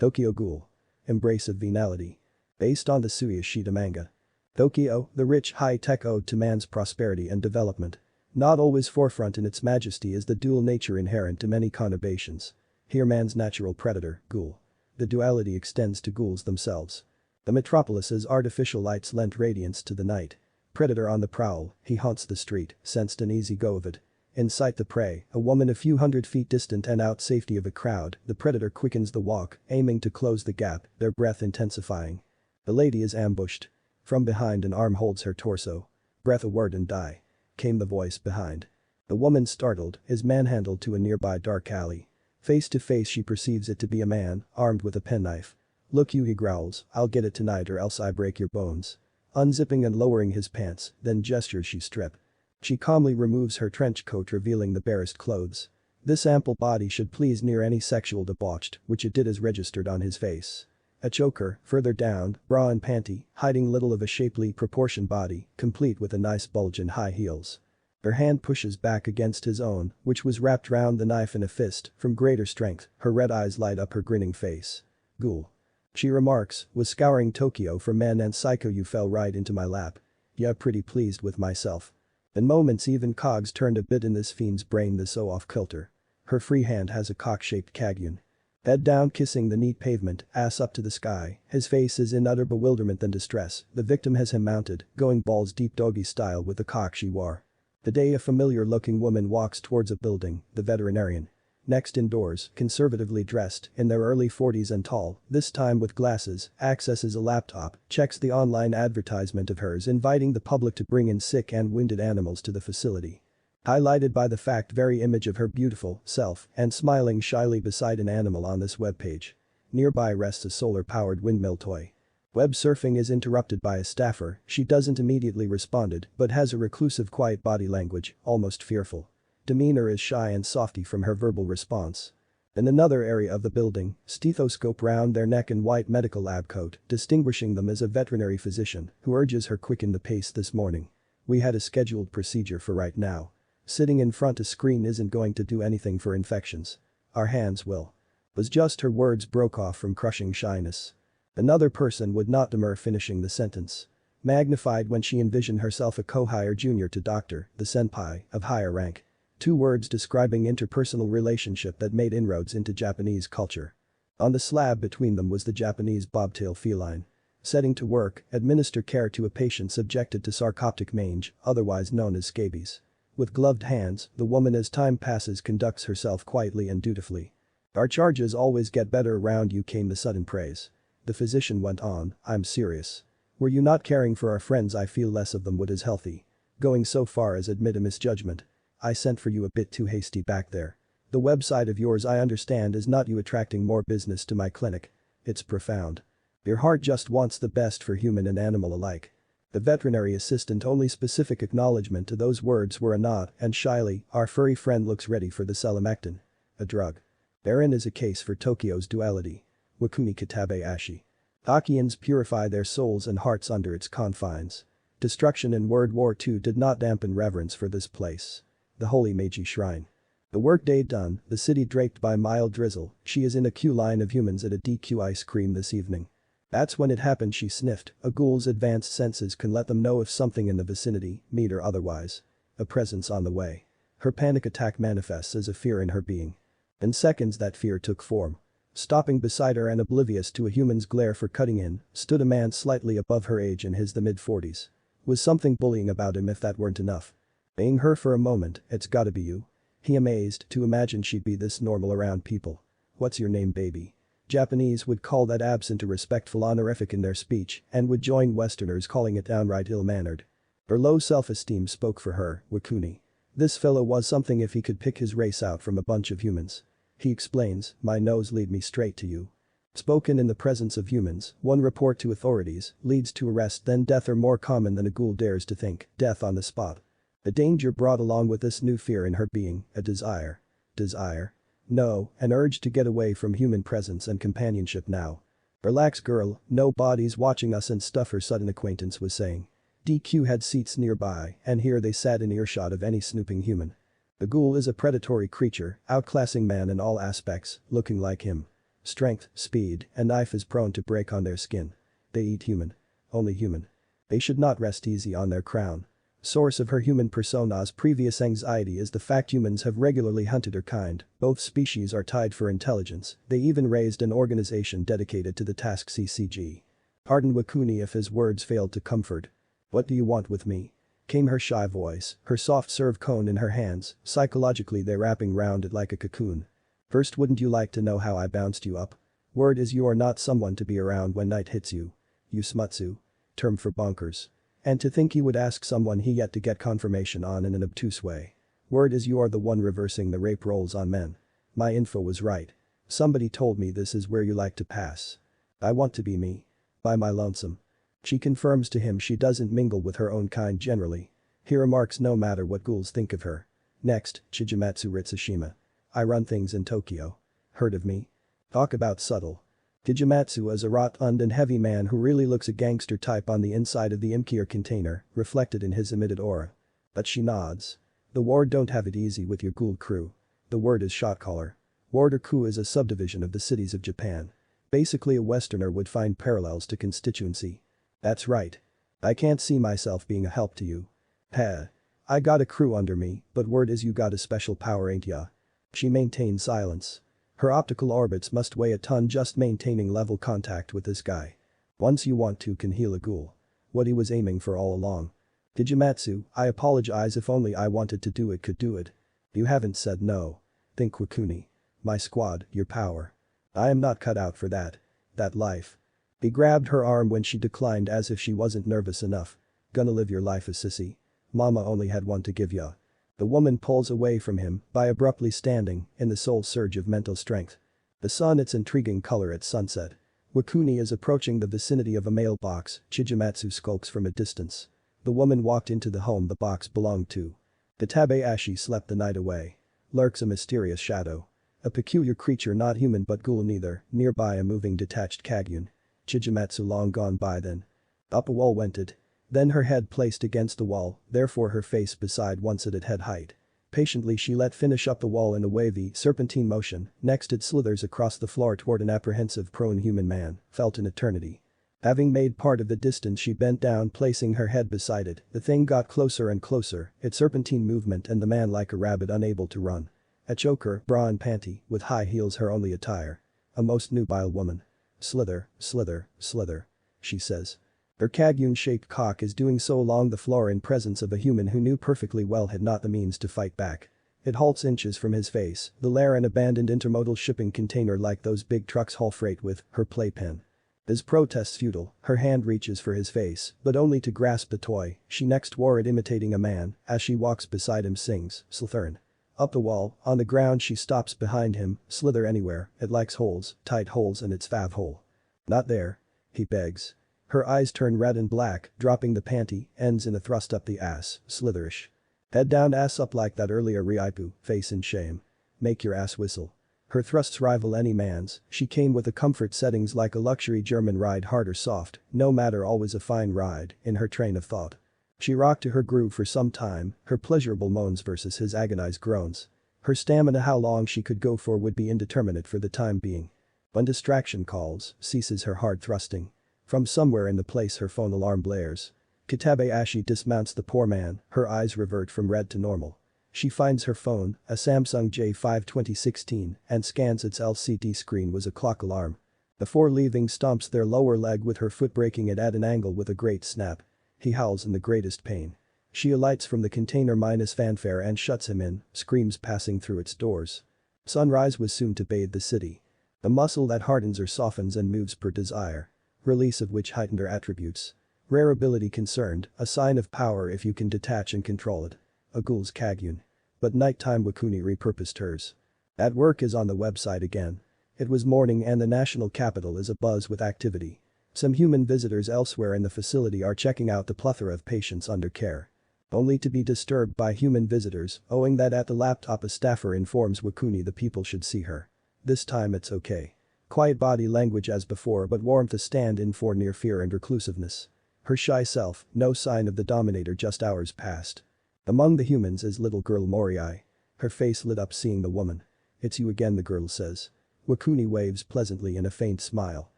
Tokyo Ghoul. Embrace of Venality. Based on the Tsuyashita manga. Tokyo, the rich high-tech ode to man's prosperity and development. Not always forefront in its majesty is the dual nature inherent to many conurbations. Here man's natural predator, Ghoul. The duality extends to ghouls themselves. The metropolis's artificial lights lent radiance to the night. Predator on the prowl, he haunts the street, sensed an easy go of it. In sight the prey, a woman a few hundred feet distant and out safety of a crowd, the predator quickens the walk, aiming to close the gap, their breath intensifying. The lady is ambushed. From behind an arm holds her torso. Breath a word and die. Came the voice behind. The woman startled, is manhandled to a nearby dark alley. Face to face she perceives it to be a man, armed with a penknife. Look you, he growls, I'll get it tonight or else I break your bones. Unzipping and lowering his pants, then gestures she strip. She calmly removes her trench coat revealing the barest clothes. This ample body should please near any sexual debauched, which it did as registered on his face. A choker, further down, bra and panty, hiding little of a shapely proportioned body, complete with a nice bulge and high heels. Her hand pushes back against his own, which was wrapped round the knife in a fist, from greater strength, her red eyes light up her grinning face. Ghoul. She remarks, was scouring Tokyo for men and psycho you fell right into my lap. Yeah, pretty pleased with myself. In moments even cogs turned a bit in this fiend's brain this so off kilter. Her free hand has a cock-shaped kagyun. Head down kissing the neat pavement, ass up to the sky, his face is in utter bewilderment and distress, the victim has him mounted, going balls deep doggy style with the cock she wore. Today a familiar-looking woman walks towards a building, the veterinarian. Next indoors, conservatively dressed, in their early 40s and tall, this time with glasses, accesses a laptop, checks the online advertisement of hers inviting the public to bring in sick and wounded animals to the facility. Highlighted by the fact very image of her beautiful self and smiling shyly beside an animal on this webpage. Nearby rests a solar-powered windmill toy. Web surfing is interrupted by a staffer, she doesn't immediately responded but has a reclusive quiet body language, almost fearful. Demeanor is shy and softy from her verbal response. In another area of the building, stethoscope round their neck and white medical lab coat, distinguishing them as a veterinary physician who urges her quicken the pace this morning. We had a scheduled procedure for right now. Sitting in front a screen isn't going to do anything for infections. Our hands will. Was just her words broke off from crushing shyness. Another person would not demur finishing the sentence. Magnified when she envisioned herself a co-hire junior to doctor, the senpai, of higher rank. 2 words describing interpersonal relationship that made inroads into Japanese culture. On the slab between them was the Japanese bobtail feline. Setting to work, administer care to a patient subjected to sarcoptic mange, otherwise known as scabies. With gloved hands, the woman as time passes conducts herself quietly and dutifully. Our charges always get better around you came the sudden praise. The physician went on, I'm serious. Were you not caring for our friends I feel less of them would is healthy. Going so far as admit a misjudgment. I sent for you a bit too hasty back there. The website of yours I understand is not you attracting more business to my clinic. It's profound. Your heart just wants the best for human and animal alike. The veterinary assistant only specific acknowledgement to those words were a nod and shyly, our furry friend looks ready for the selamectin. A drug. Therein is a case for Tokyo's duality. Wakuni Kitabayashi. Akians purify their souls and hearts under its confines. Destruction in World War II did not dampen reverence for this place. The Holy Meiji Shrine. The workday done, the city draped by mild drizzle, she is in a queue line of humans at a DQ ice cream this evening. That's when it happened she sniffed, a ghoul's advanced senses can let them know if something in the vicinity, meat or otherwise. A presence on the way. Her panic attack manifests as a fear in her being. In seconds that fear took form. Stopping beside her and oblivious to a human's glare for cutting in, stood a man slightly above her age in his the mid-40s. Was something bullying about him if that weren't enough. Being her for a moment, it's gotta be you. He amazed to imagine she'd be this normal around people. What's your name baby? Japanese would call that absent a respectful honorific in their speech and would join Westerners calling it downright ill-mannered. Her low self-esteem spoke for her, Wakuni. This fellow was something if he could pick his race out from a bunch of humans. He explains, my nose lead me straight to you. Spoken in the presence of humans, one report to authorities, leads to arrest then death are more common than a ghoul dares to think, death on the spot. The danger brought along with this new fear in her being, a desire. Desire? No, an urge to get away from human presence and companionship now. Relax girl, no bodies watching us and stuff her sudden acquaintance was saying. DQ had seats nearby and here they sat in earshot of any snooping human. The ghoul is a predatory creature, outclassing man in all aspects, looking like him. Strength, speed, and knife is prone to break on their skin. They eat human. Only human. They should not rest easy on their crown. Source of her human persona's previous anxiety is the fact humans have regularly hunted her kind, both species are tied for intelligence, they even raised an organization dedicated to the task CCG. Pardon Wakuni if his words failed to comfort. What do you want with me? Came her shy voice, her soft serve cone in her hands, psychologically they wrapping round it like a cocoon. First, wouldn't you like to know how I bounced you up? Word is you are not someone to be around when night hits you. Yusumatsu. Term for bonkers. And to think he would ask someone he yet to get confirmation on in an obtuse way. Word is you are the one reversing the rape roles on men. My info was right. Somebody told me this is where you like to pass. I want to be me. By my lonesome. She confirms to him she doesn't mingle with her own kind generally. He remarks no matter what ghouls think of her. Next, Chijimatsu Ritsushima. I run things in Tokyo. Heard of me? Talk about subtle. Chijimatsu is a rotund and heavy man who really looks a gangster type on the inside of the Imkier container, reflected in his emitted aura. But she nods. The ward don't have it easy with your ghoul crew. The word is shotcaller. Ward-or-ku is a subdivision of the cities of Japan. Basically a westerner would find parallels to constituency. That's right. I can't see myself being a help to you. Heh. I got a crew under me, but word is you got a special power ain't ya? She maintained silence. Her optical orbits must weigh a ton just maintaining level contact with this guy. Once you want to can heal a ghoul. What he was aiming for all along. Chijimatsu, I apologize if only I wanted to do it could do it. You haven't said no. Think Wakuni. My squad, your power. I am not cut out for that. That life. He grabbed her arm when she declined as if she wasn't nervous enough. Gonna live your life a sissy. Mama only had one to give ya. The woman pulls away from him by abruptly standing in the sole surge of mental strength. The sun its intriguing color at sunset. Wakuni is approaching the vicinity of a mailbox, Chijimatsu skulks from a distance. The woman walked into the home the box belonged to. Kitabayashi slept the night away. Lurks a mysterious shadow. A peculiar creature not human but ghoul neither, nearby a moving detached kagyun. Chijimatsu long gone by then. Up a wall went it. Then her head placed against the wall, therefore her face beside once at head height. Patiently she let finish up the wall in a wavy, serpentine motion, next it slithers across the floor toward an apprehensive prone human man, felt an eternity. Having made part of the distance she bent down placing her head beside it, the thing got closer and closer, its serpentine movement and the man like a rabbit unable to run. A choker, bra and panty, with high heels her only attire. A most nubile woman. Slither, slither, slither. She says. Her kagyun-shaped cock is doing so along the floor in presence of a human who knew perfectly well had not the means to fight back. It halts inches from his face, the lair an abandoned intermodal shipping container like those big trucks haul freight with, her playpen. His protests futile, her hand reaches for his face, but only to grasp the toy, she next wore it imitating a man, as she walks beside him sings, Slithern. Up the wall, on the ground she stops behind him, slither anywhere, it likes holes, tight holes and its fav hole. Not there. He begs. Her eyes turn red and black, dropping the panty, ends in a thrust up the ass, slitherish. Head down ass up like that earlier Ryaipu, face in shame. Make your ass whistle. Her thrusts rival any man's, she came with a comfort settings like a luxury German ride hard or soft, no matter always a fine ride, in her train of thought. She rocked to her groove for some time, her pleasurable moans versus his agonized groans. Her stamina how long she could go for would be indeterminate for the time being. When distraction calls, ceases her hard thrusting. From somewhere in the place her phone alarm blares. Kitabayashi dismounts the poor man, her eyes revert from red to normal. She finds her phone, a Samsung J5 2016, and scans its LCD screen was a clock alarm. Before leaving stomps their lower leg with her foot breaking it at an angle with a great snap. He howls in the greatest pain. She alights from the container minus fanfare and shuts him in, screams passing through its doors. Sunrise was soon to bathe the city. The muscle that hardens or softens and moves per desire. Release of which heightened her attributes. Rare ability concerned, a sign of power if you can detach and control it. A ghoul's kagyun. But nighttime Wakuni repurposed hers. At work is on the website again. It was morning and the national capital is abuzz with activity. Some human visitors elsewhere in the facility are checking out the plethora of patients under care. Only to be disturbed by human visitors, owing that at the laptop a staffer informs Wakuni the people should see her. This time it's okay. Quiet body language as before but warmth a stand-in for near fear and reclusiveness. Her shy self, no sign of the dominator just hours past. Among the humans is little girl Moriai. Her face lit up seeing the woman. It's you again the girl says. Wakuni waves pleasantly in a faint smile.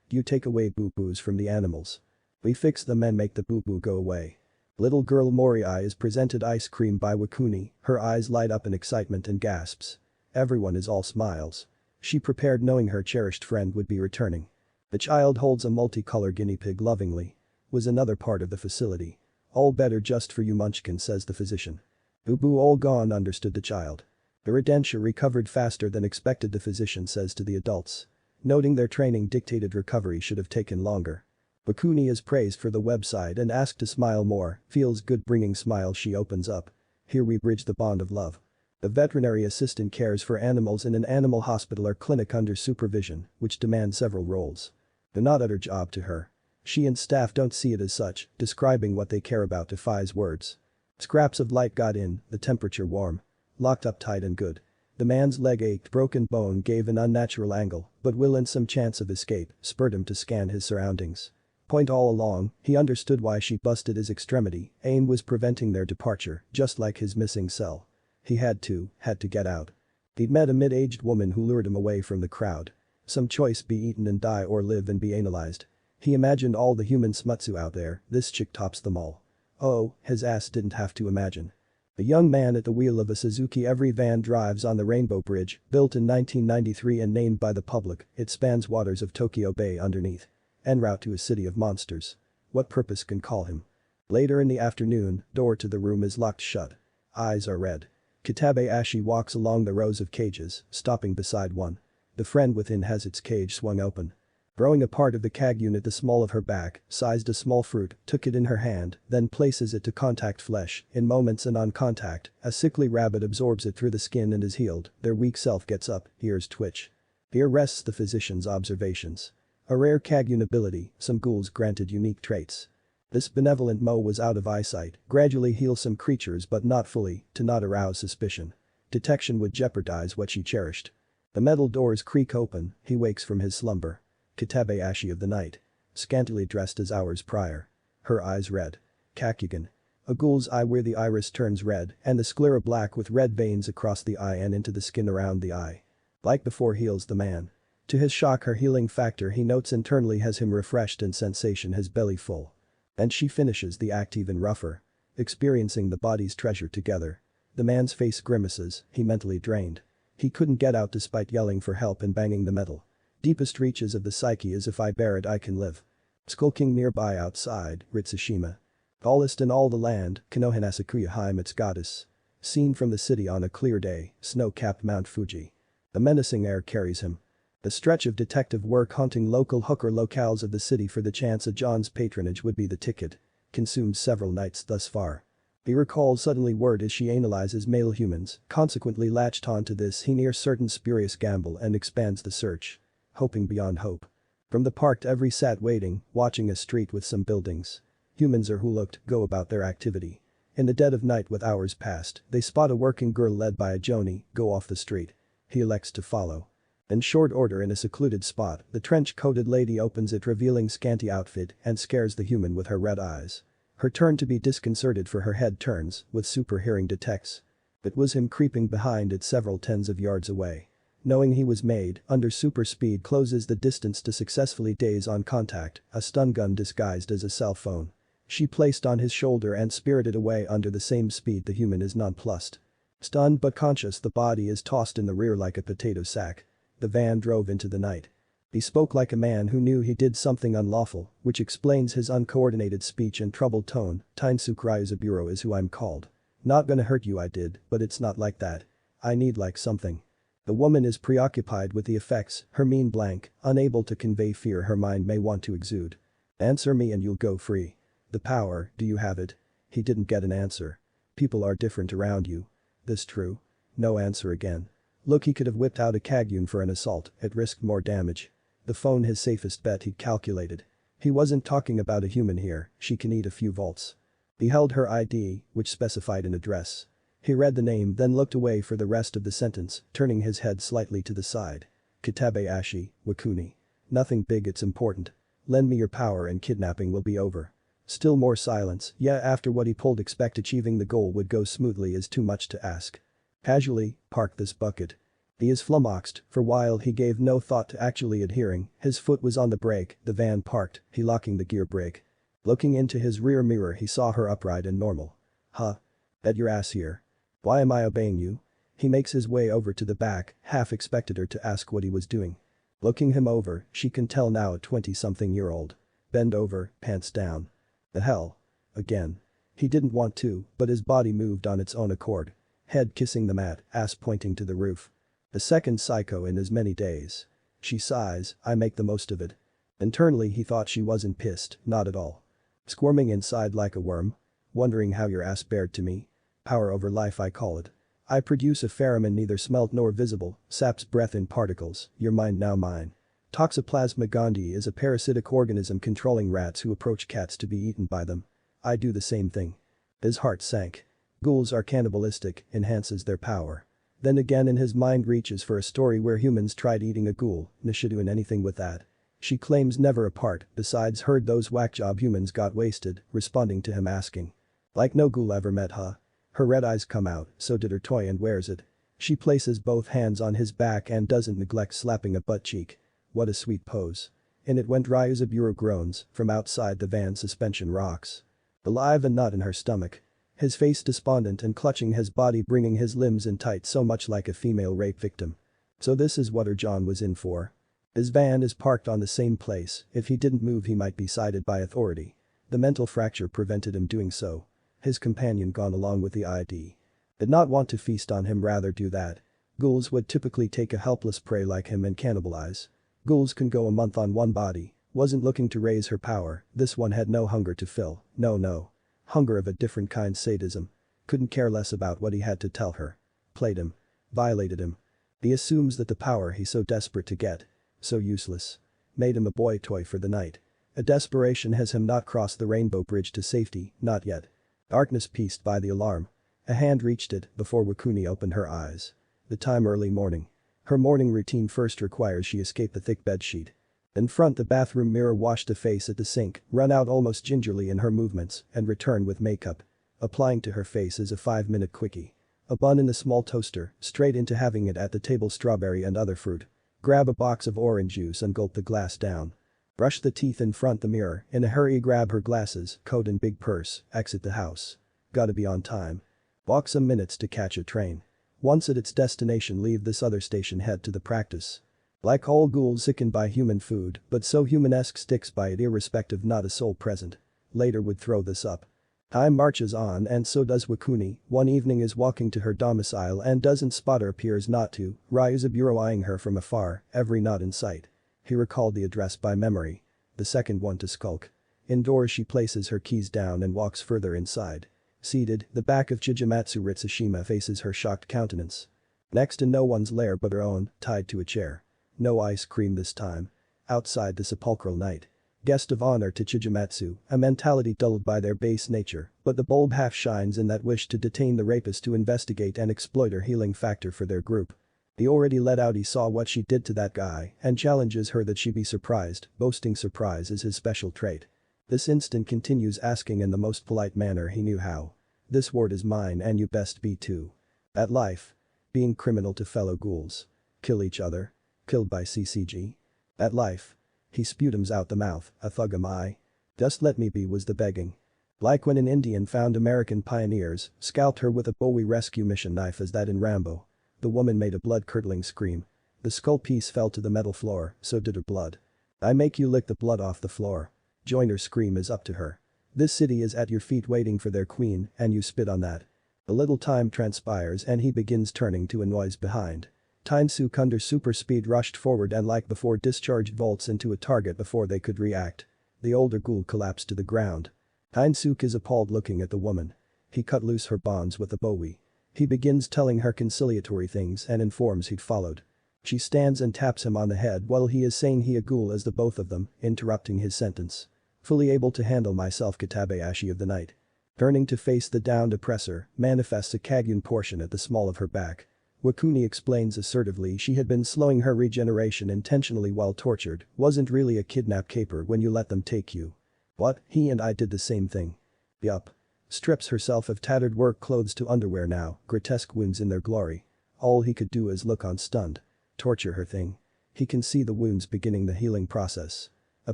You take away boo-boos from the animals. We fix them and make the boo-boo go away. Little girl Moriai is presented ice cream by Wakuni, her eyes light up in excitement and gasps. Everyone is all smiles. She prepared knowing her cherished friend would be returning. The child holds a multicolor guinea pig lovingly. Was another part of the facility. All better just for you munchkin, says the physician. Boo-boo all gone, understood the child. The redentia recovered faster than expected, the physician says to the adults. Noting their training dictated recovery should have taken longer. Wakuni is praised for the website and asked to smile more, feels good bringing smile, she opens up. Here we bridge the bond of love. The veterinary assistant cares for animals in an animal hospital or clinic under supervision, which demands several roles. They're not utter job to her. She and staff don't see it as such, describing what they care about defies words. Scraps of light got in, the temperature warm. Locked up tight and good. The man's leg ached, broken bone gave an unnatural angle, but will and some chance of escape spurred him to scan his surroundings. Point all along, he understood why she busted his extremity, aim was preventing their departure, just like his missing cell. He had to get out. He'd met a mid-aged woman who lured him away from the crowd. Some choice, be eaten and die or live and be analyzed. He imagined all the human smutsu out there, this chick tops them all. Oh, his ass didn't have to imagine. A young man at the wheel of a Suzuki every van drives on the Rainbow Bridge, built in 1993 and named by the public, it spans waters of Tokyo Bay underneath. En route to a city of monsters. What purpose can call him? Later in the afternoon, door to the room is locked shut. Eyes are red. Kitabayashi walks along the rows of cages, stopping beside one. The friend within has its cage swung open. Throwing a part of the CAG unit the small of her back, sized a small fruit, took it in her hand, then places it to contact flesh, in moments and on contact, a sickly rabbit absorbs it through the skin and is healed, their weak self gets up, ears twitch. Here rests the physician's observations. A rare CAG unit ability, some ghouls granted unique traits. This benevolent Mo was out of eyesight, gradually heal some creatures but not fully, to not arouse suspicion. Detection would jeopardize what she cherished. The metal doors creak open, he wakes from his slumber. Kitabayashi of the night. Scantily dressed as hours prior. Her eyes red. Kakugan. A ghoul's eye where the iris turns red and the sclera black with red veins across the eye and into the skin around the eye. Like before heals the man. To his shock her healing factor he notes internally has him refreshed and sensation his belly full. And she finishes the act even rougher. Experiencing the body's treasure together. The man's face grimaces, he mentally drained. He couldn't get out despite yelling for help and banging the metal. Deepest reaches of the psyche as if I bear it I can live. Skulking nearby outside, Ritsushima. Tallest in all the land, Konohanasakuya Haim its goddess. Seen from the city on a clear day, snow-capped Mount Fuji. The menacing air carries him. The stretch of detective work haunting local hooker locales of the city for the chance of John's patronage would be the ticket. Consumed several nights thus far. He recalls suddenly word as she analyzes male humans, consequently latched onto this he near certain spurious gamble and expands the search. Hoping beyond hope. From the parked every sat waiting, watching a street with some buildings. Humans are who looked, go about their activity. In the dead of night with hours past, they spot a working girl led by a Joni, go off the street. He elects to follow. In short order in a secluded spot, the trench-coated lady opens it revealing scanty outfit and scares the human with her red eyes. Her turn to be disconcerted for her head turns, with super hearing detects. It was him creeping behind it several tens of yards away. Knowing he was made, under super speed closes the distance to successfully daze on contact, a stun gun disguised as a cell phone. She placed on his shoulder and spirited away under the same speed the human is nonplussed. Stunned but conscious the body is tossed in the rear like a potato sack. The van drove into the night. He spoke like a man who knew he did something unlawful, which explains his uncoordinated speech and troubled tone. Teinsuke Ryuzaburo is who I'm called. Not gonna hurt you I did, but it's not like that. I need like something. The woman is preoccupied with the effects, her mien blank, unable to convey fear her mind may want to exude. Answer me and you'll go free. The power, do you have it? He didn't get an answer. People are different around you. This true? No answer again. Look, he could have whipped out a Kagyun for an assault, it risked more damage. The phone his safest bet he'd calculated. He wasn't talking about a human here, she can eat a few volts. He held her ID, which specified an address. He read the name then looked away for the rest of the sentence, turning his head slightly to the side. Kitabayashi, Wakuni. Nothing big, it's important. Lend me your power and kidnapping will be over. Still more silence, yeah, after what he pulled expect achieving the goal would go smoothly is too much to ask. Casually, park this bucket. He is flummoxed, for while he gave no thought to actually adhering, his foot was on the brake, the van parked, he locking the gear brake. Looking into his rear mirror he saw her upright and normal. Huh? Bet your ass here. Why am I obeying you? He makes his way over to the back, half expected her to ask what he was doing. Looking him over, she can tell now a 20-something-year-old. Bend over, pants down. The hell? Again. He didn't want to, but his body moved on its own accord. Head kissing the mat, ass pointing to the roof. The second psycho in as many days. She sighs, I make the most of it. Internally he thought she wasn't pissed, not at all. Squirming inside like a worm? Wondering how your ass bared to me? Power over life I call it. I produce a pheromone neither smelt nor visible, saps breath in particles, your mind now mine. Toxoplasma gondii is a parasitic organism controlling rats who approach cats to be eaten by them. I do the same thing. His heart sank. Ghouls are cannibalistic, enhances their power. Then again in his mind reaches for a story where humans tried eating a ghoul, Nisha doing anything with that. She claims never apart, besides heard those whack-job humans got wasted, responding to him asking. Like no ghoul ever met huh? Her red eyes come out, so did her toy and wears it. She places both hands on his back and doesn't neglect slapping a butt cheek. What a sweet pose. In it went Ryuzaburo groans, from outside the van suspension rocks. Alive and not in her stomach. His face despondent and clutching his body bringing his limbs in tight so much like a female rape victim. So this is what her John was in for. His van is parked on the same place, if he didn't move he might be cited by authority. The mental fracture prevented him doing so. His companion gone along with the ID. Did not want to feast on him rather do that. Ghouls would typically take a helpless prey like him and cannibalize. Ghouls can go a month on one body, wasn't looking to raise her power, this one had no hunger to fill, no. Hunger of a different kind sadism. Couldn't care less about what he had to tell her. Played him. Violated him. He assumes that the power he's so desperate to get. So useless. Made him a boy toy for the night. A desperation has him not crossed the rainbow bridge to safety, not yet. Darkness pieced by the alarm. A hand reached it before Wakuni opened her eyes. The time early morning. Her morning routine first requires she escape the thick bedsheet. In front the bathroom mirror wash the face at the sink, run out almost gingerly in her movements, and return with makeup. Applying to her face is a 5-minute quickie. A bun in the small toaster, straight into having it at the table strawberry and other fruit. Grab a box of orange juice and gulp the glass down. Brush the teeth in front the mirror, in a hurry grab her glasses, coat and big purse, exit the house. Gotta be on time. Walk some minutes to catch a train. Once at its destination leave this other station head to the practice. Like all ghouls sickened by human food, but so humanesque sticks by it irrespective not a soul present. Later would throw this up. Time marches on and so does Wakuni, one evening is walking to her domicile and doesn't spot her appears not to, Ryuzaburo eyeing her from afar, every knot in sight. He recalled the address by memory. The second one to skulk. Indoors she places her keys down and walks further inside. Seated, the back of Chijimatsu Ritsushima faces her shocked countenance. Next to no one's lair but her own, tied to a chair. No ice cream this time. Outside the sepulchral night. Guest of honor to Chijimatsu, a mentality dulled by their base nature, but the bulb half shines in that wish to detain the rapist to investigate and exploit her healing factor for their group. He already let out he saw what she did to that guy and challenges her that she be surprised, boasting surprise is his special trait. This instant continues asking in the most polite manner he knew how. This ward is mine and you best be too. At life. Being criminal to fellow ghouls. Kill each other. Killed by CCG. At life. He sputums out the mouth, a thug am I. Just let me be was the begging. Like when an Indian found American pioneers, scalped her with a Bowie rescue mission knife as that in Rambo. The woman made a blood-curdling scream. The skull piece fell to the metal floor, so did her blood. I make you lick the blood off the floor. Joiner's scream is up to her. This city is at your feet waiting for their queen and you spit on that. A little time transpires and he begins turning to a noise behind. Teinsuke under super speed rushed forward and like before discharged bolts into a target before they could react. The older ghoul collapsed to the ground. Teinsuke is appalled looking at the woman. He cut loose her bonds with a Bowie. He begins telling her conciliatory things and informs he'd followed. She stands and taps him on the head while he is saying he a ghoul as the both of them, interrupting his sentence. Fully able to handle myself Kitabayashi of the night. Turning to face the downed oppressor, manifests a Kagyun portion at the small of her back. Wakuni explains assertively she had been slowing her regeneration intentionally while tortured, wasn't really a kidnap caper when you let them take you. What, he and I did the same thing. Yup. Strips herself of tattered work clothes to underwear now, grotesque wounds in their glory. All he could do is look on stunned. Torture her thing. He can see the wounds beginning the healing process. A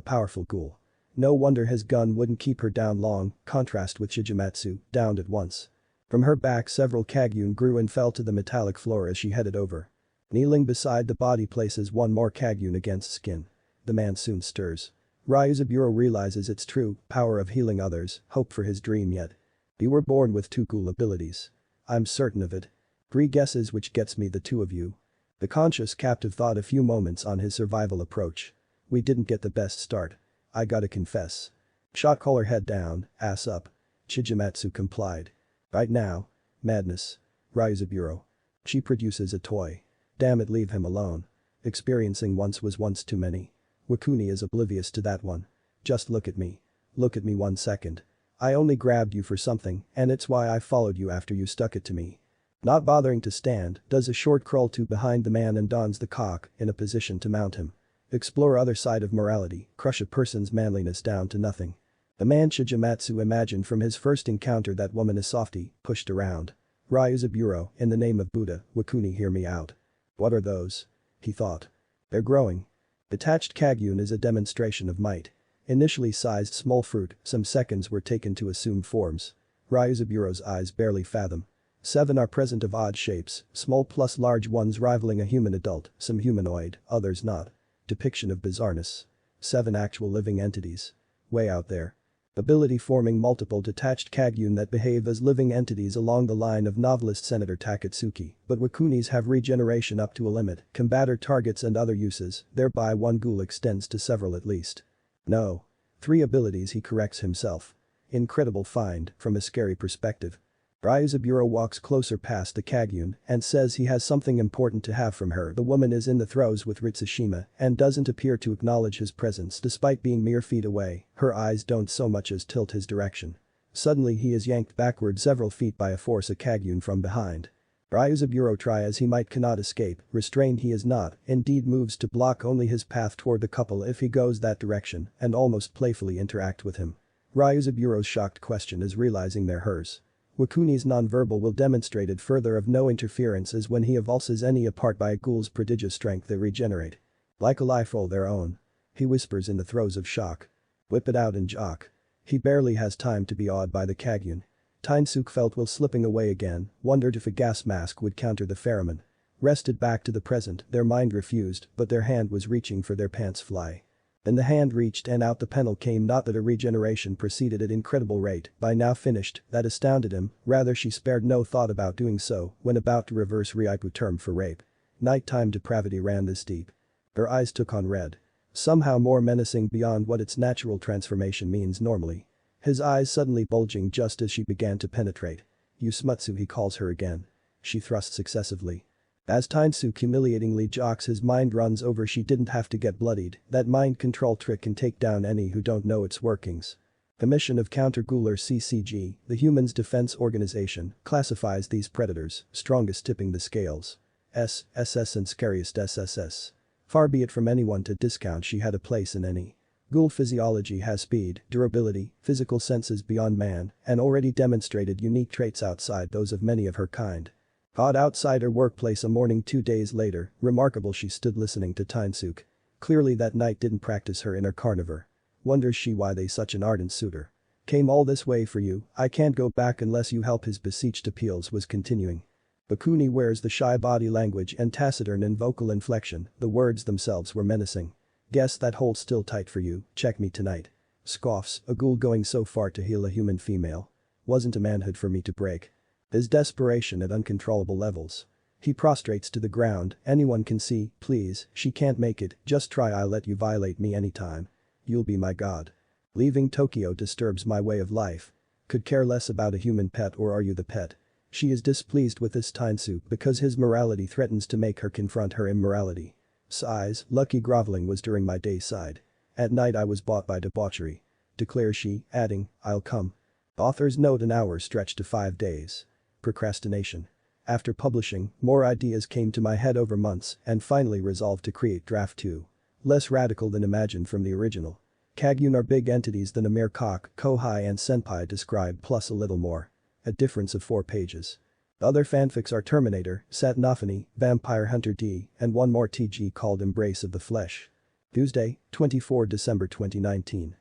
powerful ghoul. No wonder his gun wouldn't keep her down long, contrast with Chijimatsu, downed at once. From her back several Kagyun grew and fell to the metallic floor as she headed over. Kneeling beside the body places one more Kagyun against skin. The man soon stirs. Ryuzaburo realizes its true power of healing others, hope for his dream yet. You were born with 2 ghoul abilities. I'm certain of it. 3 guesses which gets me the 2 of you. The conscious captive thought a few moments on his survival approach. We didn't get the best start. I gotta confess. Shot caller head down, ass up. Chijimatsu complied. Right now. Madness. Ryuzaburo. She produces a toy. Damn it, leave him alone. Experiencing once was once too many. Wakuni is oblivious to that one. Just look at me. Look at me 1 second. I only grabbed you for something, and it's why I followed you after you stuck it to me. Not bothering to stand, does a short crawl to behind the man and dons the cock in a position to mount him. Explore other side of morality, crush a person's manliness down to nothing. The man Chijimatsu imagined from his first encounter that woman is softy, pushed around. Ryuzaburo, in the name of Buddha, Wakuni, hear me out. What are those? He thought. They're growing. Detached Kagyun is a demonstration of might. Initially sized small fruit, some seconds were taken to assume forms. Ryuzaburo's eyes barely fathom. 7 are present of odd shapes, small plus large ones rivaling a human adult, some humanoid, others not. Depiction of bizarreness. 7 actual living entities. Way out there. Ability forming multiple detached Kagyun that behave as living entities along the line of novelist Senator Takatsuki, but Wakunis have regeneration up to a limit, combatter targets and other uses, thereby one ghoul extends to several at least. No. 3 abilities, he corrects himself. Incredible find, from a scary perspective. Ryuzaburo walks closer past the Kagyun and says he has something important to have from her. The woman is in the throes with Ritsushima and doesn't appear to acknowledge his presence despite being mere feet away, her eyes don't so much as tilt his direction. Suddenly he is yanked backward several feet by a force of Kagyun from behind. Ryuzaburo try as he might cannot escape, restrained he is not, indeed moves to block only his path toward the couple if he goes that direction and almost playfully interact with him. Ryuzaburo's shocked question is realizing they're hers. Wakuni's nonverbal will demonstrate it further of no interference is when he avulses any apart by a ghoul's prodigious strength they regenerate. Like a life all their own. He whispers in the throes of shock. Whip it out and jock. He barely has time to be awed by the Kagyun. Teinsuke felt while slipping away again, wondered if a gas mask would counter the pheromone. Rested back to the present, their mind refused, but their hand was reaching for their pants fly. Then the hand reached and out the panel came, not that a regeneration proceeded at incredible rate, by now finished, that astounded him, rather she spared no thought about doing so when about to reverse Ryaipu term for rape. Nighttime depravity ran this deep. Her eyes took on red. Somehow more menacing beyond what its natural transformation means normally. His eyes suddenly bulging just as she began to penetrate. Yusumatsu, he calls her again. She thrusts successively. As Teinsuke humiliatingly jocks his mind runs over she didn't have to get bloodied, that mind control trick can take down any who don't know its workings. The mission of Counter-Ghouler CCG, the Humans Defense Organization, classifies these predators, strongest tipping the scales. SS and scariest SSS. Far be it from anyone to discount she had a place in any. Ghoul physiology has speed, durability, physical senses beyond man, and already demonstrated unique traits outside those of many of her kind. Caught outside her workplace a morning 2 days later, remarkable she stood listening to Teinsuke. Clearly that night didn't practice her inner carnivore. Wonders she why they such an ardent suitor. Came all this way for you, I can't go back unless you help his beseeched appeals was continuing. Wakuni wears the shy body language and taciturn in vocal inflection, the words themselves were menacing. Guess that holds still tight for you, check me tonight. Scoffs, a ghoul going so far to heal a human female. Wasn't a manhood for me to break. His desperation at uncontrollable levels. He prostrates to the ground, anyone can see, please, she can't make it, just try, I'll let you violate me anytime. You'll be my god. Leaving Tokyo disturbs my way of life. Could care less about a human pet, or are you the pet? She is displeased with this Teinsuke because his morality threatens to make her confront her immorality. Sighs, lucky groveling was during my day side. At night I was bought by debauchery. Declares she, adding, I'll come. Author's note, an hour stretched to 5 days. Procrastination. After publishing, more ideas came to my head over months and finally resolved to create draft 2. Less radical than imagined from the original. Kagyun are big entities than a mere cock, kohai and senpai described plus a little more. A difference of 4 pages. Other fanfics are Terminator, Satanophany, Vampire Hunter D, and one more TG called Embrace of the Flesh. Tuesday, 24 December 2019.